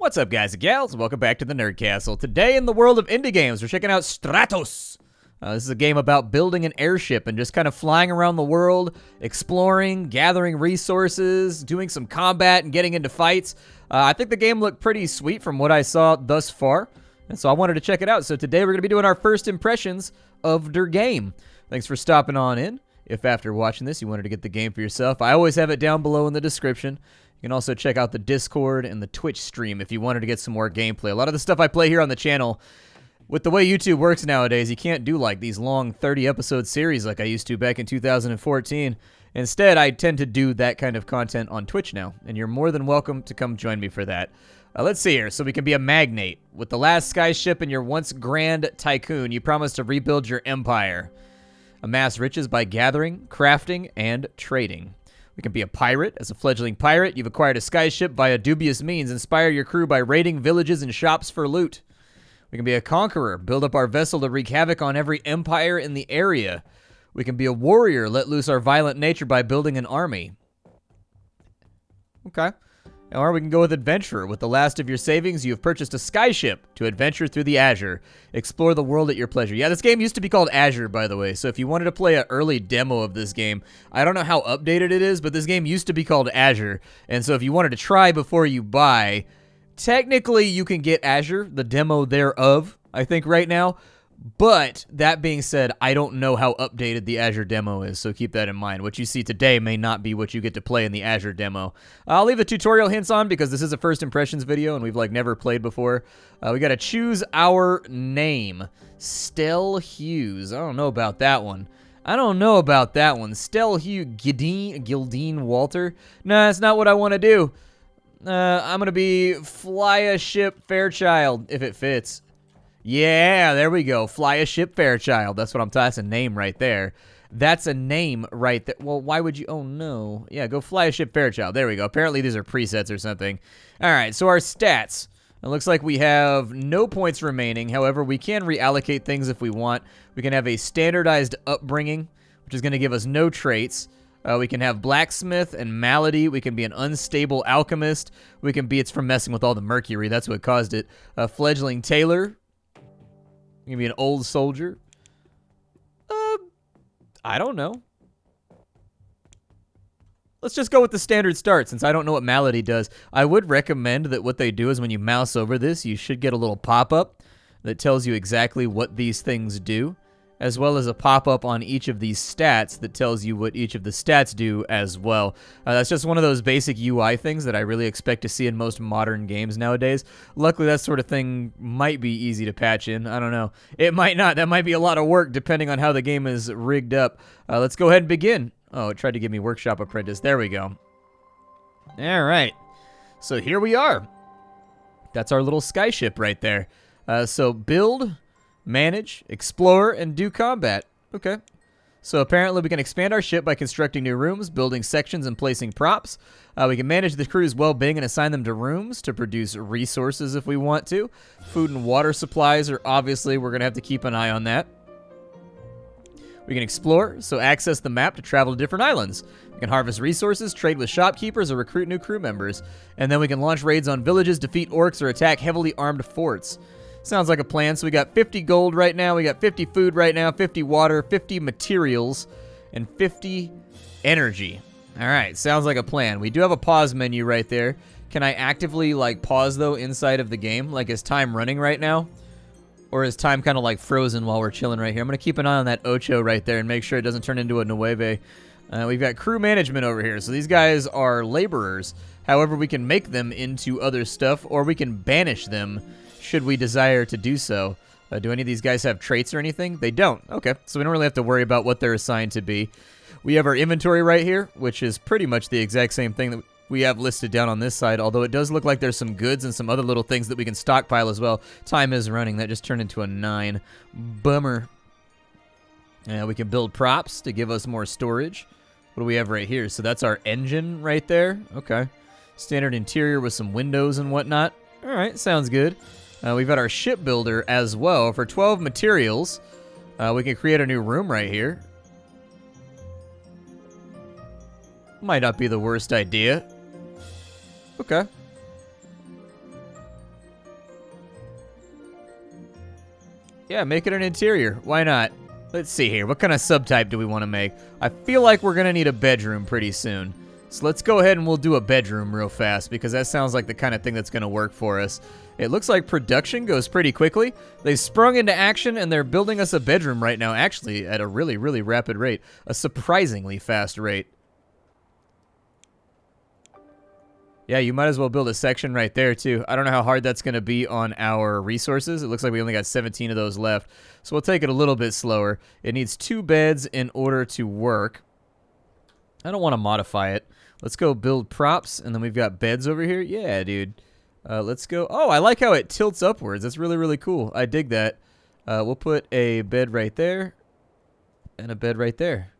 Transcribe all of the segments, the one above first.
What's up, guys and gals? Welcome back to the Nerd Castle. Today in the world of indie games, we're checking out Stratos. This is a game about building an airship and just kind of flying around the world, exploring, gathering resources, doing some combat, and getting into fights. I think the game looked pretty sweet from what I saw thus far, and so I wanted to check it out. So today we're going to be doing our first impressions of der game. Thanks for stopping on in. If after watching this you wanted to get the game for yourself, I always have it down below in the description. You can also check out the Discord and the Twitch stream if you wanted to get some more gameplay. A lot of the stuff I play here on the channel, with the way YouTube works nowadays, you can't do like these long 30-episode series like I used to back in 2014. Instead, I tend to do that kind of content on Twitch now, and you're more than welcome to come join me for that. Let's see here. So we can be a magnate. With the last Skyship and your once grand tycoon, you promise to rebuild your empire. Amass riches by gathering, crafting, and trading. We can be a pirate. As a fledgling pirate, you've acquired a skyship via dubious means. Inspire your crew by raiding villages and shops for loot. We can be a conqueror. Build up our vessel to wreak havoc on every empire in the area. We can be a warrior. Let loose our violent nature by building an army. Okay. Or we can go with adventurer. With the last of your savings, you have purchased a skyship to adventure through the Azure. Explore the world at your pleasure. Yeah, this game used to be called Azure, by the way. So if you wanted to play an early demo of this game, I don't know how updated it is, but this game used to be called Azure. And so if you wanted to try before you buy, technically you can get Azure, the demo thereof, I think right now. But that being said, I don't know how updated the Azure demo is, so keep that in mind. What you see today may not be what you get to play in the Azure demo. I'll leave the tutorial hints on because this is a first impressions video and we've like never played before. We got to choose our name. Stell Hughes. I don't know about that one. Stell Hughes. Gildine Walter. Nah, that's not what I want to do. I'm going to be Fly a Ship Fairchild, if it fits. Yeah, there we go. Fly a Ship Fairchild. That's what I'm talking. That's a name right there. That's a name right there. Well, why would you? Oh, no. Yeah, go Fly a Ship Fairchild. There we go. Apparently, these are presets or something. All right, so our stats. It looks like we have no points remaining. However, we can reallocate things if we want. We can have a standardized upbringing, which is going to give us no traits. We can have blacksmith and malady. We can be an unstable alchemist. We can be, it's from messing with all the mercury. That's what caused it. A fledgling tailor. You can be an old soldier. I don't know. Let's just go with the standard start since I don't know what malady does. I would recommend that what they do is when you mouse over this, you should get a little pop-up that tells you exactly what these things do, as well as a pop-up on each of these stats that tells you what each of the stats do as well. That's just one of those basic UI things that I really expect to see in most modern games nowadays. Luckily, that sort of thing might be easy to patch in. I don't know. It might not. That might be a lot of work depending on how the game is rigged up. Let's go ahead and begin. Oh, it tried to give me Workshop Apprentice. There we go. All right. So here we are. That's our little skyship right there. So build, manage, explore, and do combat. Okay. So apparently we can expand our ship by constructing new rooms, building sections, and placing props. We can manage the crew's well-being and assign them to rooms to produce resources if we want to. Food and water supplies are obviously, we're going to have to keep an eye on that. We can explore, so access the map to travel to different islands. We can harvest resources, trade with shopkeepers, or recruit new crew members. And then we can launch raids on villages, defeat orcs, or attack heavily armed forts. Sounds like a plan. So we got 50 gold right now, we got 50 food right now, 50 water, 50 materials, and 50 energy. All right, sounds like a plan. We do have a pause menu right there. Can I actively, like, pause, though, inside of the game? Like, is time running right now? Or is time kind of, like, frozen while we're chilling right here? I'm going to keep an eye on that Ocho right there and make sure it doesn't turn into a Nueve. We've got crew management over here. So these guys are laborers. However, we can make them into other stuff, or we can banish them should we desire to do so. Do any of these guys have traits or anything? They don't. Okay, so we don't really have to worry about what they're assigned to be. We have our inventory right here, which is pretty much the exact same thing that we have listed down on this side, although it does look like there's some goods and some other little things that we can stockpile as well. Time is running. That just turned into a 9. Bummer. We can build props to give us more storage. What do we have right here? So that's our engine right there. Okay. Standard interior with some windows and whatnot. All right, sounds good. We've got our shipbuilder as well. For 12 materials, we can create a new room right here. Might not be the worst idea. Okay. Yeah, make it an interior. Why not? Let's see here. What kind of subtype do we want to make? I feel like we're going to need a bedroom pretty soon. So let's go ahead and we'll do a bedroom real fast because that sounds like the kind of thing that's going to work for us. It looks like production goes pretty quickly. They sprung into action and they're building us a bedroom right now, actually at a really, really rapid rate. A surprisingly fast rate. Yeah, you might as well build a section right there, too. I don't know how hard that's going to be on our resources. It looks like we only got 17 of those left. So we'll take it a little bit slower. It needs 2 beds in order to work. I don't want to modify it. Let's go build props, and then we've got beds over here. Yeah, dude. Let's go. Oh, I like how it tilts upwards. That's really, really cool. I dig that. We'll put a bed right there and a bed right there.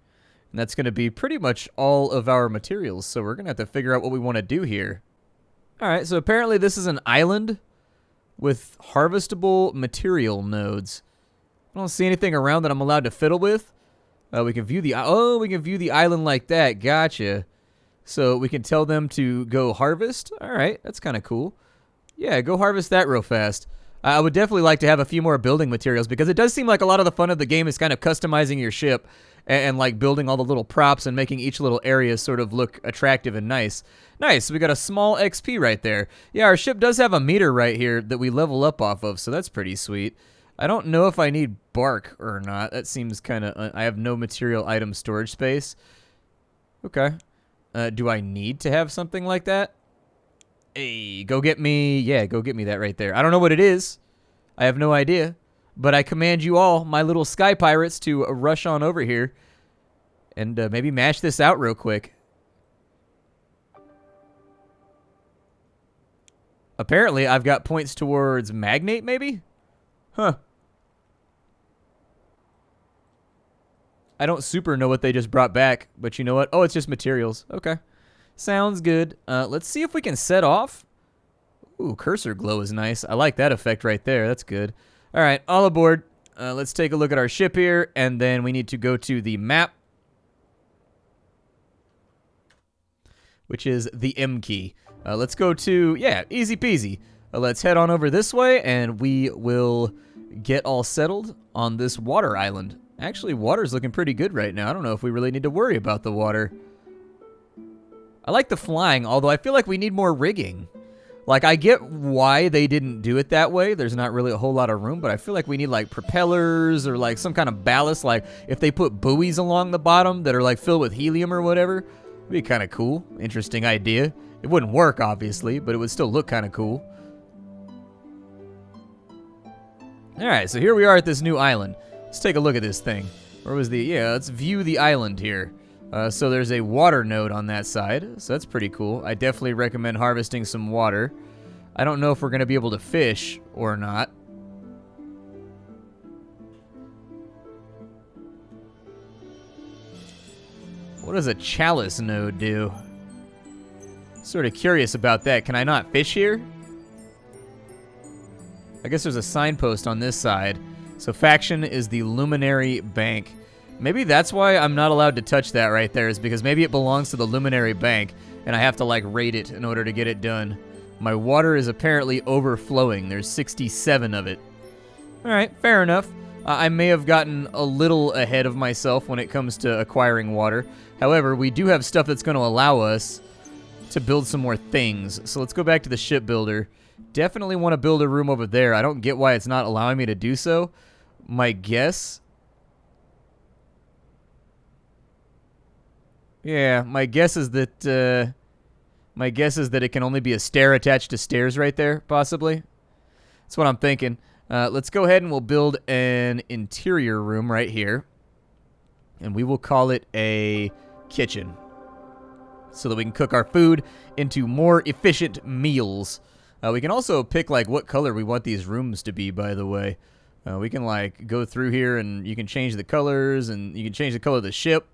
And that's going to be pretty much all of our materials, so we're going to have to figure out what we want to do here. All right, so apparently this is an island with harvestable material nodes. I don't see anything around that I'm allowed to fiddle with. We can view the island like that. Gotcha. So we can tell them to go harvest. All right, that's kind of cool. Yeah, go harvest that real fast. I would definitely like to have a few more building materials because it does seem like a lot of the fun of the game is kind of customizing your ship and like building all the little props and making each little area sort of look attractive and nice. Nice, we got a small XP right there. Yeah, our ship does have a meter right here that we level up off of, so that's pretty sweet. I don't know if I need bark or not. That seems kind of... I have no material item storage space. Okay. Do I need to have something like that? Hey, go get me... Yeah, go get me that right there. I don't know what it is. I have no idea. But I command you all, my little sky pirates, to rush on over here and maybe mash this out real quick. Apparently, I've got points towards magnate, maybe? Huh. I don't super know what they just brought back, but you know what? Oh, it's just materials. Okay. Sounds good. Let's see if we can set off. Ooh, cursor glow is nice. I like that effect right there. That's good. All right, all aboard. Let's take a look at our ship here, and then we need to go to the map, which is the M key. Let's go to, yeah, easy peasy. Let's head on over this way, and we will get all settled on this water island. Actually, water's looking pretty good right now. I don't know if we really need to worry about the water. I like the flying, although I feel like we need more rigging. Like, I get why they didn't do it that way. There's not really a whole lot of room, but I feel like we need, like, propellers or, like, some kind of ballast. Like, if they put buoys along the bottom that are, like, filled with helium or whatever, it'd be kind of cool. Interesting idea. It wouldn't work, obviously, but it would still look kind of cool. All right, so here we are at this new island. Let's take a look at this thing. Where was the... Yeah, let's view the island here. So there's a water node on that side, so that's pretty cool. I definitely recommend harvesting some water. I don't know if we're going to be able to fish or not. What does a chalice node do? Sort of curious about that. Can I not fish here? I guess there's a signpost on this side. So faction is the Luminary Bank. Maybe that's why I'm not allowed to touch that right there, is because maybe it belongs to the Luminary Bank, and I have to, like, raid it in order to get it done. My water is apparently overflowing. There's 67 of it. All right, fair enough. I may have gotten a little ahead of myself when it comes to acquiring water. However, we do have stuff that's going to allow us to build some more things. So let's go back to the shipbuilder. Definitely want to build a room over there. I don't get why it's not allowing me to do so. My guess... Yeah, my guess is that it can only be a stair attached to stairs right there, possibly. That's what I'm thinking. Let's go ahead and we'll build an interior room right here. And we will call it a kitchen, so that we can cook our food into more efficient meals. We can also pick, like, what color we want these rooms to be, by the way. We can, like, go through here and you can change the colors, and you can change the color of the ship.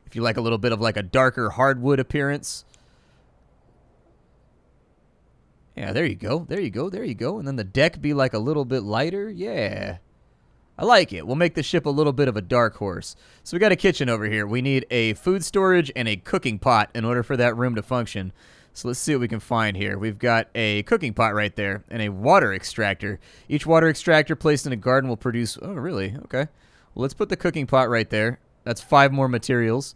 If you like a little bit of, like, a darker hardwood appearance. Yeah, there you go. There you go. There you go. And then the deck be, like, a little bit lighter. Yeah. I like it. We'll make the ship a little bit of a dark horse. So we got a kitchen over here. We need a food storage and a cooking pot in order for that room to function. So let's see what we can find here. We've got a cooking pot right there and a water extractor. Each water extractor placed in a garden will produce... Oh, really? Okay. Well, let's put the cooking pot right there. That's 5 more materials.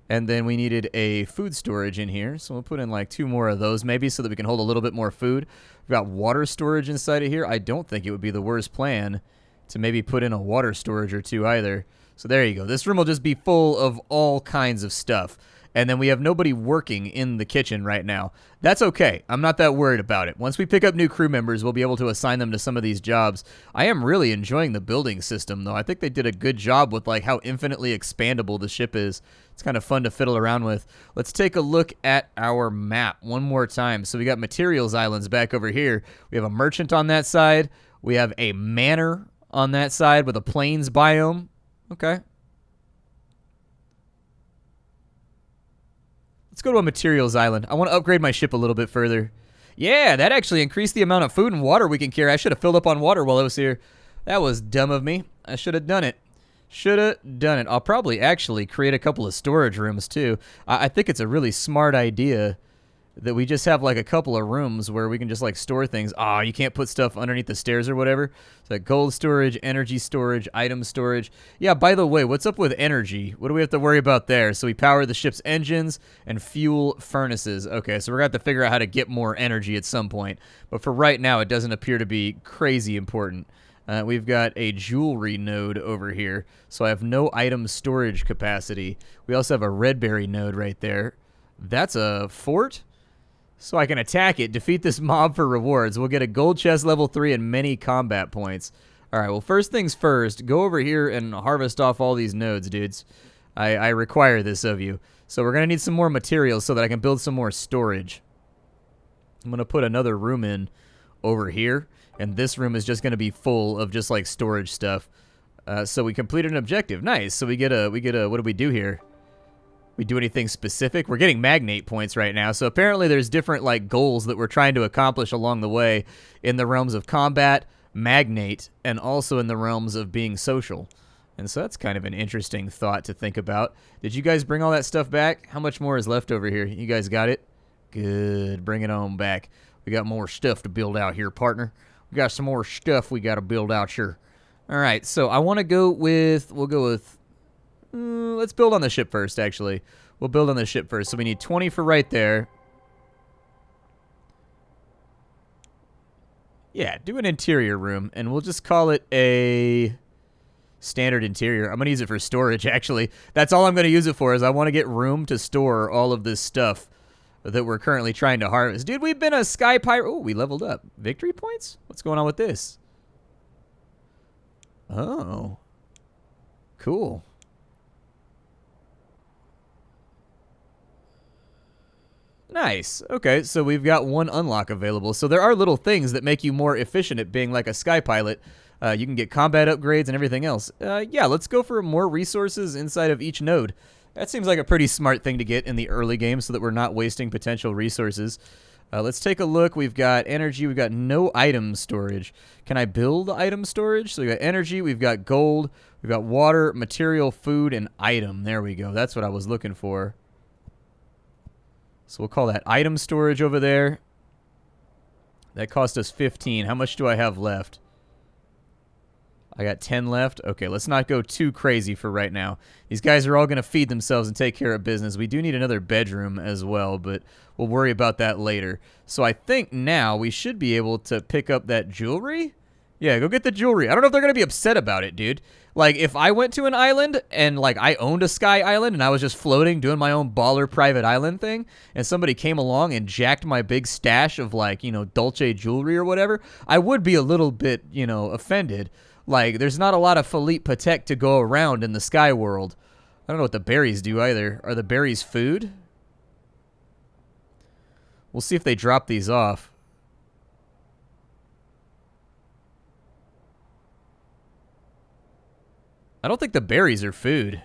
And then we needed a food storage in here. So we'll put in like 2 more of those maybe so that we can hold a little bit more food. We've got water storage inside of here. I don't think it would be the worst plan to maybe put in a water storage or 2 either. So there you go. This room will just be full of all kinds of stuff. And then we have nobody working in the kitchen right now. That's okay. I'm not that worried about it. Once we pick up new crew members, we'll be able to assign them to some of these jobs. I am really enjoying the building system, though. I think they did a good job with like how infinitely expandable the ship is. It's kind of fun to fiddle around with. Let's take a look at our map one more time. So we got materials islands back over here. We have a merchant on that side. We have a manor on that side with a plains biome. Okay. Let's go to a materials island. I want to upgrade my ship a little bit further. Yeah, that actually increased the amount of food and water we can carry. I should have filled up on water while I was here. That was dumb of me. I should have done it. Should have done it. I'll probably actually create a couple of storage rooms, too. I think it's a really smart idea that we just have, like, a couple of rooms where we can just, like, store things. Oh, you can't put stuff underneath the stairs or whatever. So, like, gold storage, energy storage, item storage. Yeah, by the way, what's up with energy? What do we have to worry about there? So, we power the ship's engines and fuel furnaces. Okay, so we're going to have to figure out how to get more energy at some point. But for right now, it doesn't appear to be crazy important. We've got a jewelry node over here. So, I have no item storage capacity. We also have a redberry node right there. That's a fort? So I can attack it, defeat this mob for rewards. We'll get a gold chest level 3 and many combat points. All right, well, first things first, go over here and harvest off all these nodes, dudes. I require this of you. So we're going to need some more materials so that I can build some more storage. I'm going to put another room in over here, and this room is just going to be full of just, like, storage stuff. So we completed an objective. Nice. So we get a, what do we do here? We do anything specific? We're getting magnate points right now. So apparently there's different like goals that we're trying to accomplish along the way in the realms of combat, magnate, and also in the realms of being social. And so that's kind of an interesting thought to think about. Did you guys bring all that stuff back? How much more is left over here? You guys got it? Good. Bring it on back. We got more stuff to build out here, partner. We got some more stuff we got to build out here. All right. So I want to go with, we'll go with, let's build on the ship first, actually. We'll build on the ship first. So we need 20 for right there. Yeah, do an interior room, and we'll just call it a standard interior. I'm going to use it for storage, actually. That's all I'm going to use it for, is I want to get room to store all of this stuff that we're currently trying to harvest. Dude, we've been a sky pirate. Oh, we leveled up. Victory points? What's going on with this? Oh. Cool. Nice. Okay, so we've got 1 unlock available. So there are little things that make you more efficient at being like a sky pilot. You can get combat upgrades and everything else. Yeah, let's go for more resources inside of each node. That seems like a pretty smart thing to get in the early game so that we're not wasting potential resources. Let's take a look. We've got energy. We've got no item storage. Can I build item storage? So we've got energy. We've got gold. We've got water, material, food, and item. There we go. That's what I was looking for. So we'll call that item storage over there. That cost us 15. How much do I have left? I got 10 left. Okay, let's not go too crazy for right now. These guys are all going to feed themselves and take care of business. We do need another bedroom as well, but we'll worry about that later. So I think now we should be able to pick up that jewelry. Yeah, go get the jewelry. I don't know if they're going to be upset about it, dude. Like, if I went to an island and, like, I owned a sky island and I was just floating doing my own baller private island thing and somebody came along and jacked my big stash of, like, you know, Dolce jewelry or whatever, I would be a little bit, you know, offended. Like, there's not a lot of Philippe Patek to go around in the sky world. I don't know what the berries do either. Are the berries food? We'll see if they drop these off. I don't think the berries are food.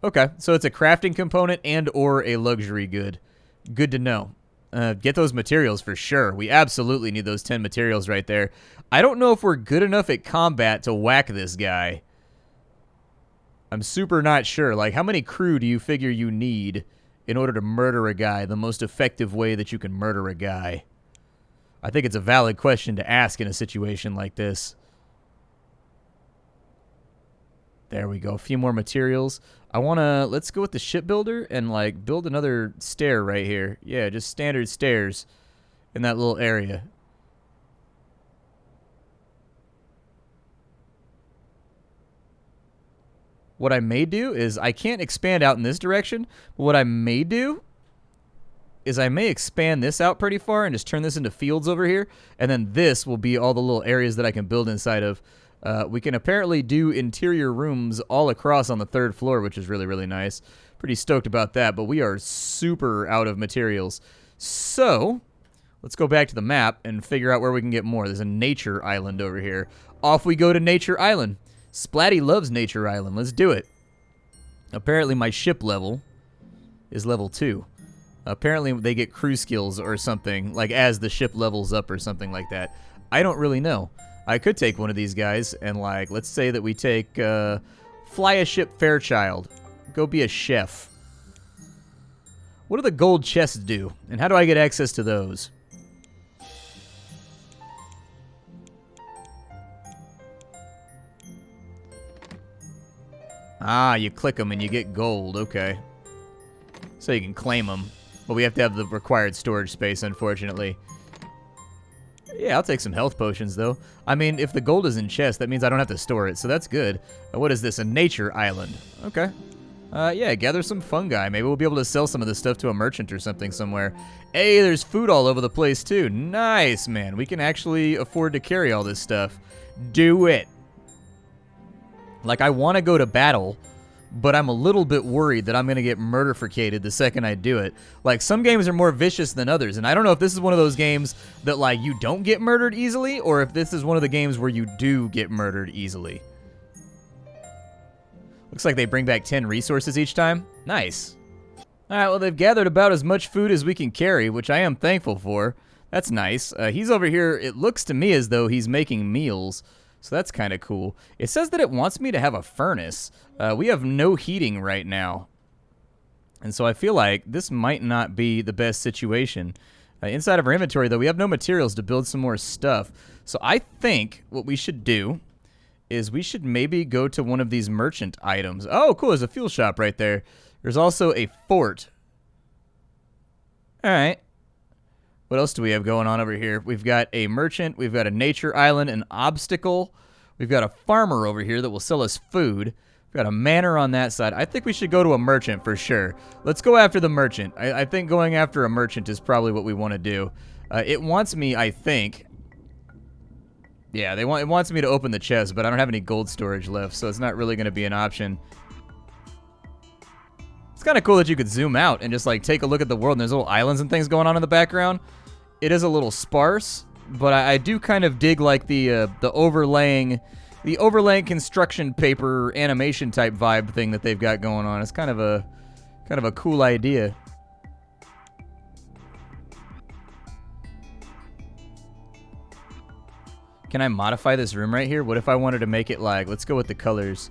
Okay, so it's a crafting component and or a luxury good. Good to know. Get those materials for sure. We absolutely need those 10 materials right there. I don't know if we're good enough at combat to whack this guy. I'm super not sure. Like, how many crew do you figure you need in order to murder a guy, the most effective way that you can murder a guy? I think it's a valid question to ask in a situation like this. There we go. A few more materials. Let's go with the shipbuilder and, like, build another stair right here. Yeah, just standard stairs in that little area. What I may do is, I can't expand out in this direction, but what I may do is I may expand this out pretty far and just turn this into fields over here, and then this will be all the little areas that I can build inside of. We can apparently do interior rooms all across on the 3rd floor, which is really, really nice. Pretty stoked about that, but we are super out of materials. So, let's go back to the map and figure out where we can get more. There's a nature island over here. Off we go to Nature Island. Splatty loves Nature Island. Let's do it. Apparently my ship level is level 2. Apparently they get crew skills or something, like as the ship levels up or something like that. I don't really know. I could take one of these guys and, like, let's say that we take Fly a Ship Fairchild. Go be a chef. What do the gold chests do? And how do I get access to those? Ah, you click them and you get gold. Okay. So you can claim them. But we have to have the required storage space, unfortunately. Yeah, I'll take some health potions, though. I mean, if the gold is in chest, that means I don't have to store it, so that's good. What is this? A nature island. Okay. Yeah, gather some fungi. Maybe we'll be able to sell some of this stuff to a merchant or something somewhere. Hey, there's food all over the place, too. Nice, man. We can actually afford to carry all this stuff. Do it. Like, I want to go to battle, but I'm a little bit worried that I'm going to get murderficated the second I do it. Like, some games are more vicious than others, and I don't know if this is one of those games that, like, you don't get murdered easily, or if this is one of the games where you do get murdered easily. Looks like they bring back 10 resources each time. Nice. Alright, well, they've gathered about as much food as we can carry, which I am thankful for. That's nice. He's over here, it looks to me as though he's making meals. So that's kind of cool. It says that it wants me to have a furnace. We have no heating right now. And so I feel like this might not be the best situation. Inside of our inventory, though, we have no materials to build some more stuff. So I think what we should do is we should maybe go to one of these merchant items. Oh, cool. There's a fuel shop right there. There's also a fort. All right. What else do we have going on over here? We've got a merchant. We've got a nature island, an obstacle. We've got a farmer over here that will sell us food. We've got a manor on that side. I think we should go to a merchant for sure. Let's go after the merchant. I think going after a merchant is probably what we want to do. It wants me, I think. Yeah, it wants me to open the chest, but I don't have any gold storage left, so it's not really going to be an option. It's kind of cool that you could zoom out and just, like, take a look at the world, and there's little islands and things going on in the background. It is a little sparse, but I do kind of dig, like, the overlaying construction paper animation type vibe thing that they've got going on. It's kind of a cool idea. Can I modify this room right here? What if I wanted to make it like, let's go with the colors.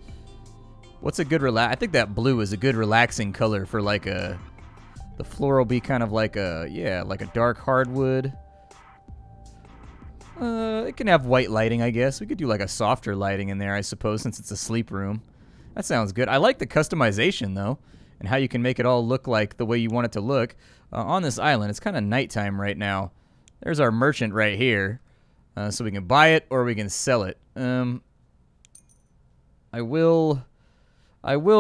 What's a good I think that blue is a good relaxing color for like the floor will be kind of like like a dark hardwood. It can have white lighting, I guess. We could do like a softer lighting in there, I suppose, since it's a sleep room. That sounds good. I like the customization, though, and how you can make it all look like the way you want it to look. On this island, it's kind of nighttime right now. There's our merchant right here. So we can buy it or we can sell it. I will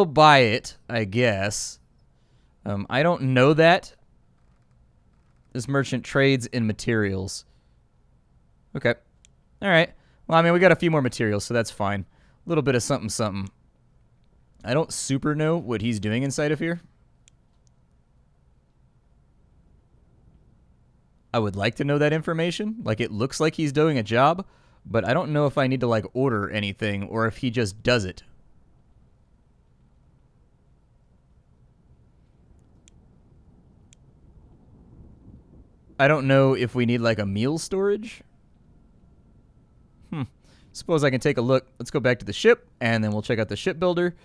buy it, I guess. I don't know that. This merchant trades in materials. Okay. All right. Well, I mean, we got a few more materials, so that's fine. A little bit of something, something. I don't super know what he's doing inside of here. I would like to know that information. Like, it looks like he's doing a job, but I don't know if I need to, like, order anything or if he just does it. I don't know if we need, like, a meal storage. Suppose I can take a look. Let's go back to the ship, and then we'll check out the shipbuilder.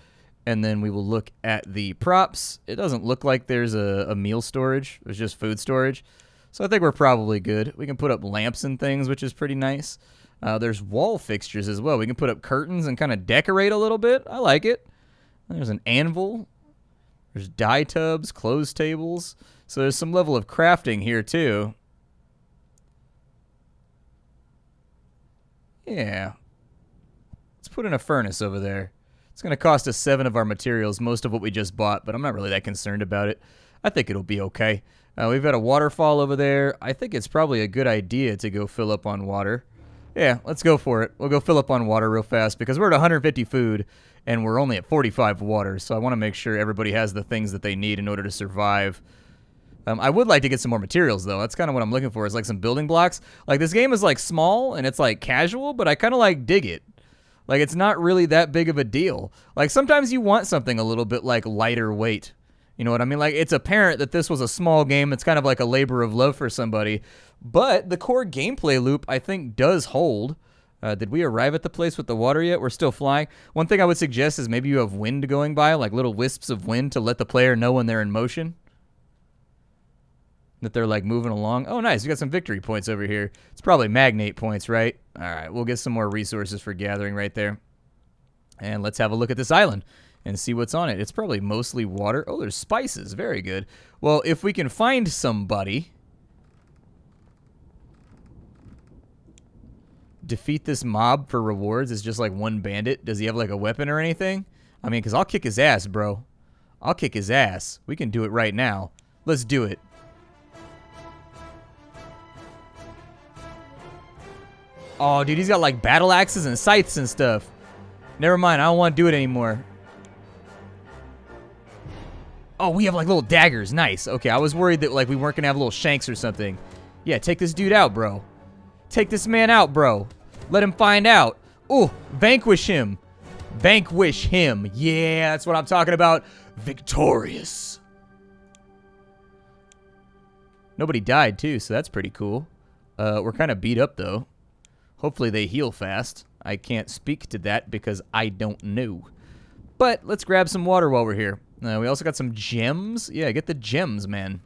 And then we will look at the props. It doesn't look like there's a meal storage. There's just food storage. So I think we're probably good. We can put up lamps and things, which is pretty nice. There's wall fixtures as well. We can put up curtains and kind of decorate a little bit. I like it. There's an anvil. There's dye tubs, clothes tables. So there's some level of crafting here too. Yeah. Let's put in a furnace over there. It's going to cost us 7 of our materials, most of what we just bought, but I'm not really that concerned about it. I think it'll be okay. We've got a waterfall over there. I think it's probably a good idea to go fill up on water. Yeah, let's go for it. We'll go fill up on water real fast because we're at 150 food and we're only at 45 water, so I want to make sure everybody has the things that they need in order to survive. I would like to get some more materials, though. That's kind of what I'm looking for, is like some building blocks. Like, this game is like small and it's like casual, but I kind of like dig it. Like, it's not really that big of a deal. Like, sometimes you want something a little bit, like, lighter weight. You know what I mean? Like, it's apparent that this was a small game. It's kind of like a labor of love for somebody. But the core gameplay loop, I think, does hold. Did we arrive at the place with the water yet? We're still flying. One thing I would suggest is maybe you have wind going by, like little wisps of wind to let the player know when they're in motion. That they're, like, moving along. Oh, nice. We got some victory points over here. It's probably magnate points, right? All right, we'll get some more resources for gathering right there. And let's have a look at this island and see what's on it. It's probably mostly water. Oh, there's spices. Very good. Well, if we can find somebody... Defeat this mob for rewards is just, like, one bandit. Does he have, like, a weapon or anything? I mean, because I'll kick his ass, bro. I'll kick his ass. We can do it right now. Let's do it. Oh, dude, he's got, like, battle axes and scythes and stuff. Never mind, I don't want to do it anymore. Oh, we have, like, little daggers. Nice. Okay, I was worried that, like, we weren't going to have little shanks or something. Yeah, take this dude out, bro. Take this man out, bro. Let him find out. Ooh, vanquish him. Vanquish him. Yeah, that's what I'm talking about. Victorious. Nobody died, too, so that's pretty cool. We're kind of beat up, though. Hopefully they heal fast. I can't speak to that because I don't know. But let's grab some water while we're here. We also got some gems. Yeah, get the gems, man.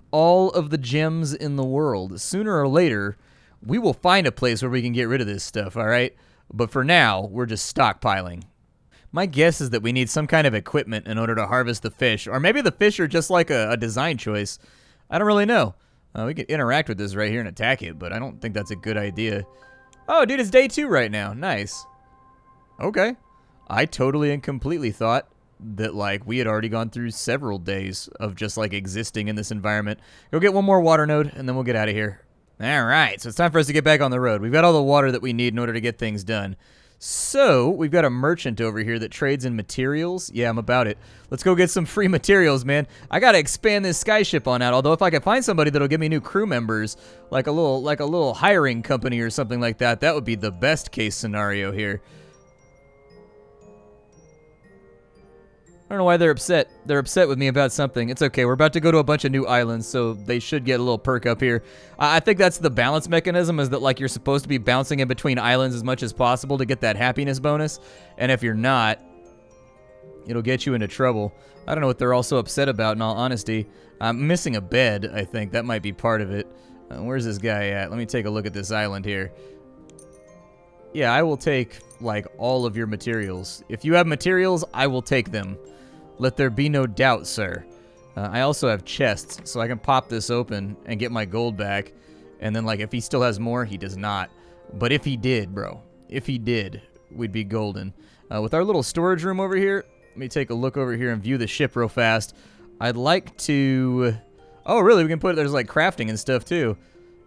All of the gems in the world. Sooner or later, we will find a place where we can get rid of this stuff, all right? But for now, we're just stockpiling. My guess is that we need some kind of equipment in order to harvest the fish. Or maybe the fish are just like a design choice. I don't really know. We could interact with this right here and attack it, but I don't think that's a good idea. Oh, dude, it's day 2 right now. Nice. Okay. I totally and completely thought that, like, we had already gone through several days of just, like, existing in this environment. Go get one more water node, and then we'll get out of here. All right, so it's time for us to get back on the road. We've got all the water that we need in order to get things done. So, we've got a merchant over here that trades in materials. Yeah, I'm about it. Let's go get some free materials, man. I gotta expand this Skyship on out, although if I can find somebody that'll give me new crew members, like a little hiring company or something like that, that would be the best case scenario here. I don't know why they're upset. They're upset with me about something. It's okay. We're about to go to a bunch of new islands, so they should get a little perk up here. I think that's the balance mechanism, is that, like, you're supposed to be bouncing in between islands as much as possible to get that happiness bonus. And if you're not, it'll get you into trouble. I don't know what they're all so upset about, in all honesty. I'm missing a bed, I think. That might be part of it. Where's this guy at? Let me take a look at this island here. Yeah, I will take, like, all of your materials. If you have materials, I will take them. Let there be no doubt, sir. I also have chests, so I can pop this open and get my gold back. And then, like, if he still has more, he does not. But if he did, bro, if he did, we'd be golden. With our little storage room over here, let me take a look over here and view the ship real fast. I'd like to... Oh, really? We can put... There's, like, crafting and stuff, too.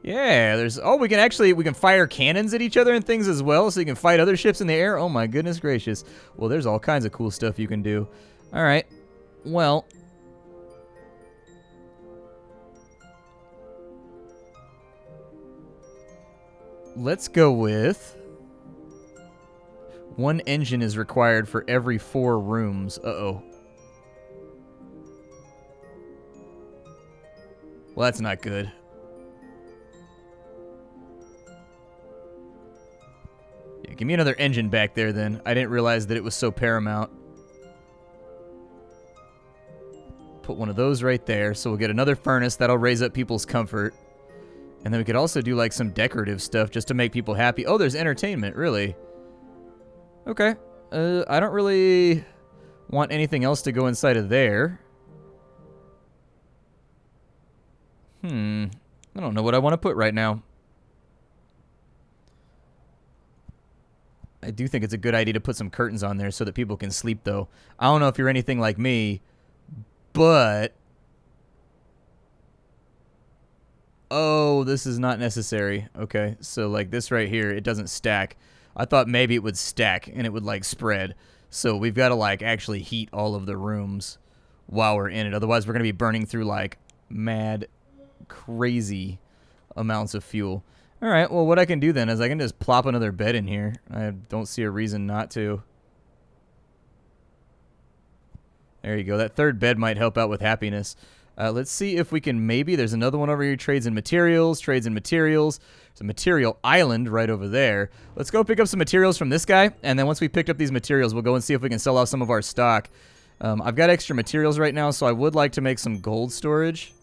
Yeah, there's... Oh, we can fire cannons at each other and things as well, so you can fight other ships in the air. Oh, my goodness gracious. Well, there's all kinds of cool stuff you can do. All right. Well... Let's go with... 1 engine is required for every 4 rooms. Uh-oh. Well, that's not good. Yeah, give me another engine back there, then. I didn't realize that it was so paramount. put one of those right there. So we'll get another furnace. That'll raise up people's comfort. And then we could also do like some decorative stuff just to make people happy. Oh, there's entertainment, really. Okay. I don't really want anything else to go inside of there. I don't know what I want to put right now. I do think it's a good idea to put some curtains on there so that people can sleep, though. I don't know if you're anything like me, but... Oh, this is not necessary. Okay, so like this right here, it doesn't stack. I thought maybe it would stack and it would like spread. So we've got to like actually heat all of the rooms while we're in it. Otherwise, we're going to be burning through like mad, crazy amounts of fuel. All right, well, what I can do then is I can just plop another bed in here. I don't see a reason not to. There you go. That third bed might help out with happiness. Let's see if we can maybe... There's another one over here. Trades and materials. Trades and materials. There's a material island right over there. Let's go pick up some materials from this guy. And then once we picked up these materials, we'll go and see if we can sell off some of our stock. I've got extra materials right now, so I would like to make some gold storage.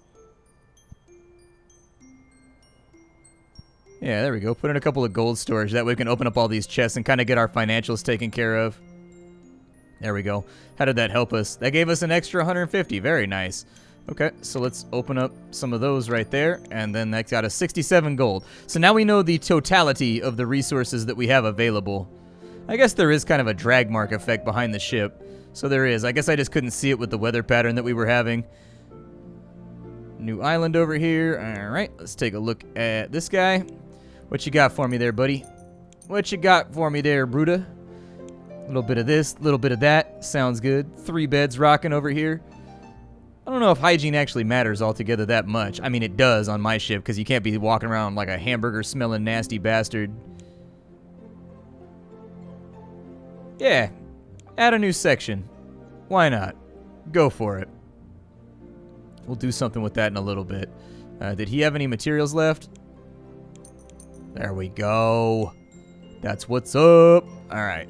Yeah, there we go. Put in a couple of gold storage. That way we can open up all these chests and kind of get our financials taken care of. There we go. How did that help us? That gave us an extra 150. Very nice. Okay, so let's open up some of those right there. And then that got us 67 gold. So now we know the totality of the resources that we have available. I guess there is kind of a drag mark effect behind the ship. So there is. I guess I just couldn't see it with the weather pattern that we were having. New island over here. All right, let's take a look at this guy. What you got for me there, buddy? What you got for me there, Bruta? A little bit of this, a little bit of that. Sounds good. 3 beds rocking over here. I don't know if hygiene actually matters altogether that much. I mean, it does on my ship, because you can't be walking around like a hamburger-smelling nasty bastard. Yeah. Add a new section. Why not? Go for it. We'll do something with that in a little bit. Did he have any materials left? There we go. That's what's up. All right.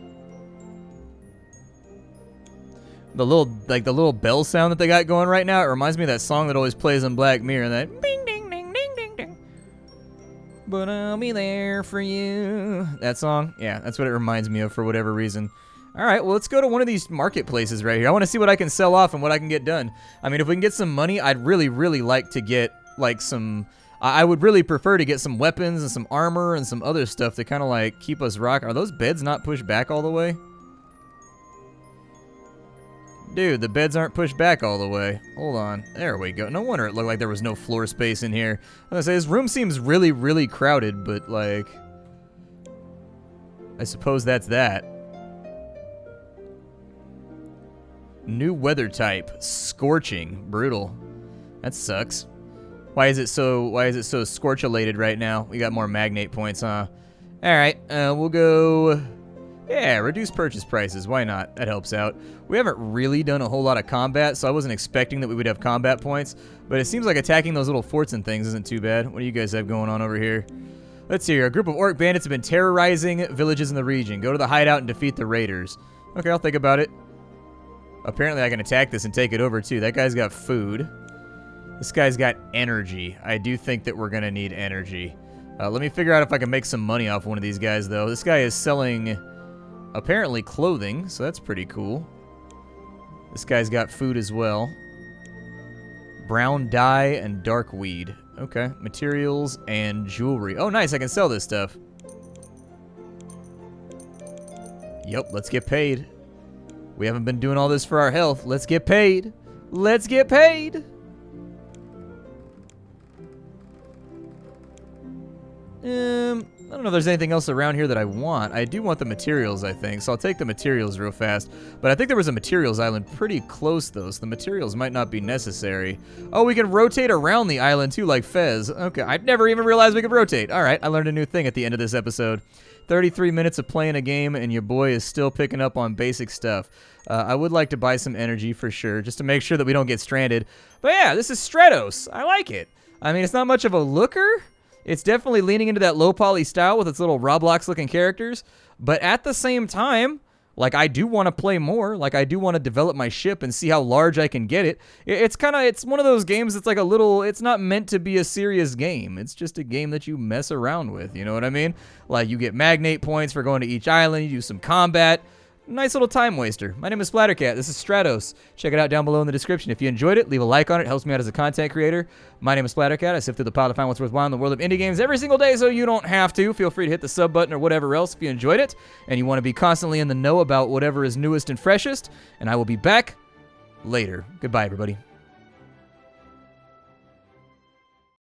The little bell sound that they got going right now, it reminds me of that song that always plays on Black Mirror. That bing ding ding ding ding ding. But I'll be there for you. That song? Yeah, that's what it reminds me of for whatever reason. All right, well, let's go to one of these marketplaces right here. I want to see what I can sell off and what I can get done. I mean, if we can get some money, I'd really, really like to get like some... I would really prefer to get some weapons and some armor and some other stuff to kind of like keep us rocking. Are those beds not pushed back all the way? Dude, the beds aren't pushed back all the way. Hold on. There we go. No wonder it looked like there was no floor space in here. I was gonna say, this room seems really, really crowded, but like... I suppose that's that. New weather type. Scorching. Brutal. That sucks. Why is it so scorchulated right now? We got more magnate points, huh? Alright, we'll go... Yeah, reduce purchase prices. Why not? That helps out. We haven't really done a whole lot of combat, so I wasn't expecting that we would have combat points. But it seems like attacking those little forts and things isn't too bad. What do you guys have going on over here? Let's see here. A group of orc bandits have been terrorizing villages in the region. Go to the hideout and defeat the raiders. Okay, I'll think about it. Apparently I can attack this and take it over too. That guy's got food. This guy's got energy. I do think that we're going to need energy. Let me figure out if I can make some money off one of these guys, though. This guy is selling, apparently, clothing, so that's pretty cool. This guy's got food as well. Brown dye and dark weed. Okay. Materials and jewelry. Oh, nice. I can sell this stuff. Yep, let's get paid. We haven't been doing all this for our health. Let's get paid. Let's get paid. I don't know if there's anything else around here that I want. I do want the materials, I think, so I'll take the materials real fast. But I think there was a materials island pretty close, though, so the materials might not be necessary. Oh, we can rotate around the island, too, like Fez. Okay, I'd never even realized we could rotate. All right, I learned a new thing at the end of this episode. 33 minutes of playing a game, and your boy is still picking up on basic stuff. I would like to buy some energy for sure, just to make sure that we don't get stranded. But yeah, this is Stratos. I like it. I mean, it's not much of a looker. It's definitely leaning into that low poly style with its little Roblox looking characters. But at the same time, Like, I do want to play more. Like, I do want to develop my ship and see how large I can get it. It's one of those games that's like a little, it's not meant to be a serious game. It's just a game that you mess around with, you know what I mean? Like, you get magnate points for going to each island, you do some combat. Nice little time waster. My name is Splattercat. This is Stratos. Check it out down below in the description. If you enjoyed it, leave a like on it. It helps me out as a content creator. My name is Splattercat. I sift through the pile to find what's worthwhile in the world of indie games every single day, so you don't have to. Feel free to hit the sub button or whatever else if you enjoyed it, and you want to be constantly in the know about whatever is newest and freshest, and I will be back later. Goodbye, everybody.